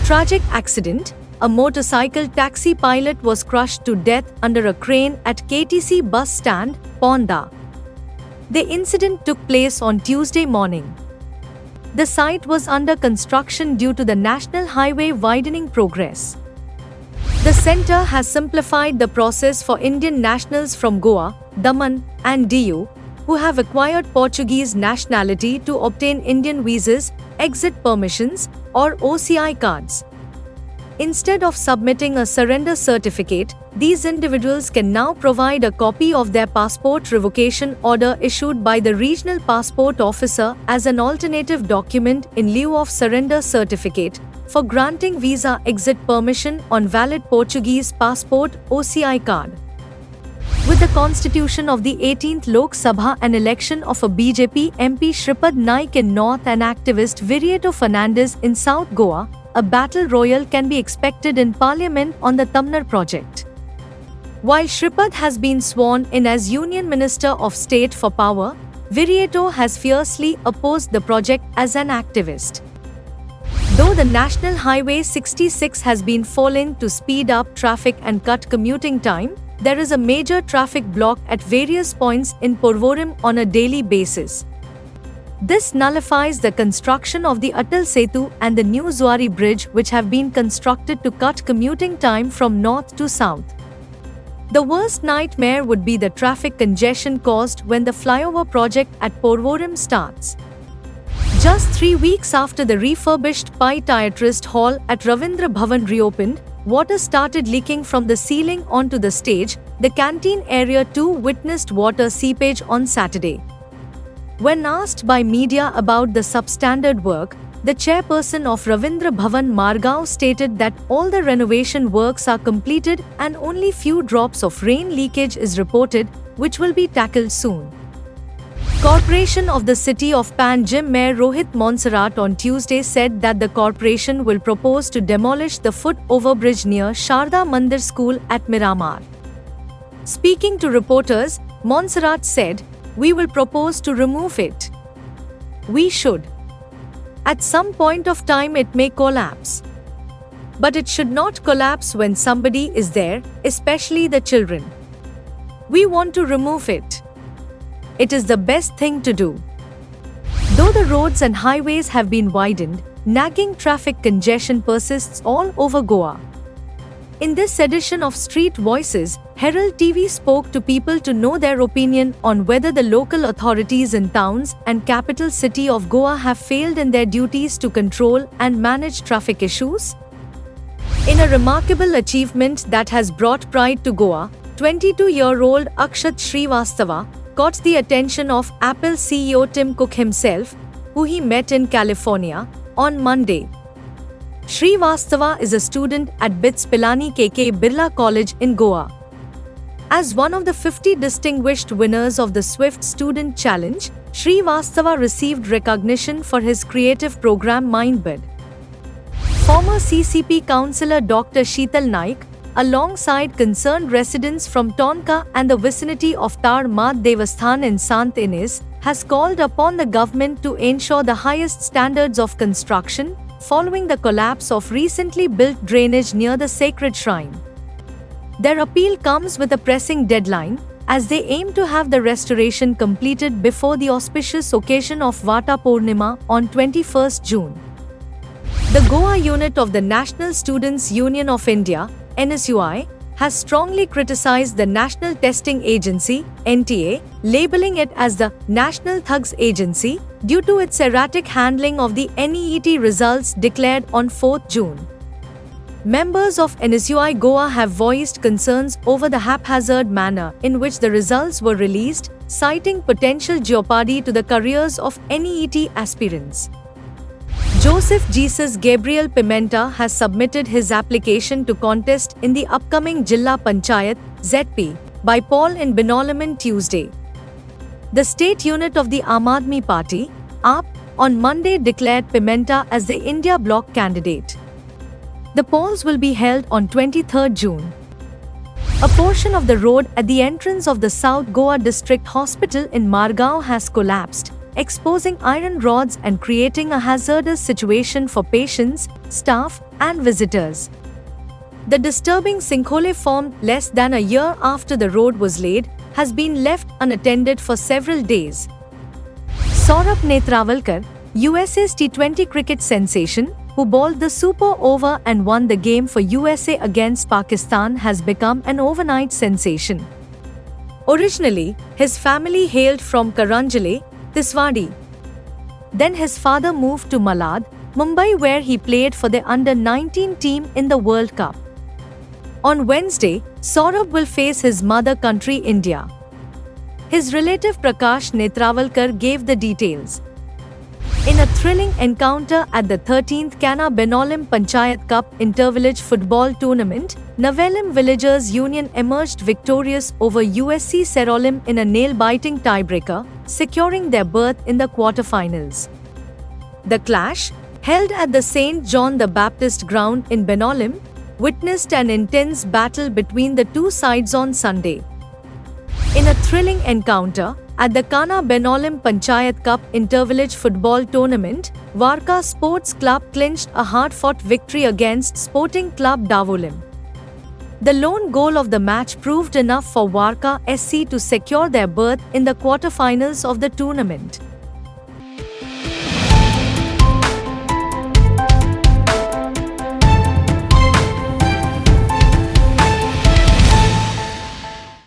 tragic accident, a motorcycle taxi pilot was crushed to death under a crane at KTC bus stand, Ponda. The incident took place on Tuesday morning. The site was under construction due to the National Highway widening progress. The centre has simplified the process for Indian nationals from Goa, Daman, and Diu, who have acquired Portuguese nationality to obtain Indian visas, exit permissions, or OCI cards. Instead of submitting a surrender certificate, these individuals can now provide a copy of their passport revocation order issued by the regional passport officer as an alternative document in lieu of surrender certificate for granting visa exit permission on valid Portuguese passport OCI card. With the constitution of the 18th Lok Sabha and election of a BJP MP Shripad Naik in North and activist Virieto Fernandes in South Goa, a battle royal can be expected in Parliament on the Tamnar project. While Shripad has been sworn in as Union Minister of State for Power, Virieto has fiercely opposed the project as an activist. Though the National Highway 66 has been falling to speed up traffic and cut commuting time, there is a major traffic block at various points in Porvorim on a daily basis. This nullifies the construction of the Atal Setu and the new Zuari Bridge, which have been constructed to cut commuting time from north to south. The worst nightmare would be the traffic congestion caused when the flyover project at Porvorim starts. Just 3 weeks after the refurbished Psychiatrist Hall at Ravindra Bhavan reopened, water started leaking from the ceiling onto the stage. The canteen area too witnessed water seepage on Saturday. When asked by media about the substandard work, the chairperson of Ravindra Bhavan Margao stated that all the renovation works are completed and only few drops of rain leakage is reported, which will be tackled soon. Corporation of the City of Panjim Mayor Rohit Monserrat on Tuesday said that the corporation will propose to demolish the foot overbridge near Sharda Mandir School at Miramar. Speaking to reporters, Monserrat said, "We will propose to remove it. We should. At some point of time it may collapse. But it should not collapse when somebody is there, especially the children. We want to remove it. It is the best thing to do." Though the roads and highways have been widened, nagging traffic congestion persists all over Goa. In this edition of Street Voices, Herald TV spoke to people to know their opinion on whether the local authorities in towns and capital city of Goa have failed in their duties to control and manage traffic issues. In a remarkable achievement that has brought pride to Goa, 22-year-old Akshat Srivastava caught the attention of Apple CEO Tim Cook himself, who he met in California, on Monday. Srivastava is a student at BITS Pilani KK Birla College in Goa. As one of the 50 distinguished winners of the Swift Student Challenge, Srivastava received recognition for his creative program MindBid. Former CCP councillor Dr. Sheetal Naik, alongside concerned residents from Tonka and the vicinity of Tar Mad Devasthan in Sant Ines, has called upon the government to ensure the highest standards of construction, following the collapse of recently built drainage near the sacred shrine. Their appeal comes with a pressing deadline, as they aim to have the restoration completed before the auspicious occasion of Vata Purnima on 21st June. The Goa unit of the National Students' Union of India, NSUI, has strongly criticized the National Testing Agency, NTA, labeling it as the National Thugs Agency, due to its erratic handling of the NEET results declared on 4th June. Members of NSUI Goa have voiced concerns over the haphazard manner in which the results were released, citing potential jeopardy to the careers of NEET aspirants. Joseph Jesus Gabriel Pimenta has submitted his application to contest in the upcoming Jilla Panchayat (ZP) by poll in Benolaman Tuesday. The state unit of the Aam Aadmi Party, AAP, on Monday declared Pimenta as the India Bloc candidate. The polls will be held on 23rd June. A portion of the road at the entrance of the South Goa District Hospital in Margao has collapsed, exposing iron rods and creating a hazardous situation for patients, staff, and visitors. The disturbing sinkhole formed less than a year after the road was laid has been left unattended for several days. Saurabh Netravalkar, USA's T20 cricket sensation, who bowled the super over and won the game for USA against Pakistan, has become an overnight sensation. Originally, his family hailed from Karanjale, Tiswadi. Then his father moved to Malad, Mumbai, where he played for the under-19 team in the World Cup. On Wednesday, Saurabh will face his mother country India. His relative Prakash Netravalkar gave the details. In a thrilling encounter at the 13th Kana Benolim Panchayat Cup Intervillage Football Tournament, Navelim Villagers Union emerged victorious over USC Serolim in a nail-biting tiebreaker, securing their berth in the quarterfinals. The clash, held at the St. John the Baptist ground in Benolim, witnessed an intense battle between the two sides on Sunday. In a thrilling encounter at the Kana Benolim Panchayat Cup Intervillage Football Tournament, Varka Sports Club clinched a hard-fought victory against Sporting Club Davolim. The lone goal of the match proved enough for Varka SC to secure their berth in the quarterfinals of the tournament.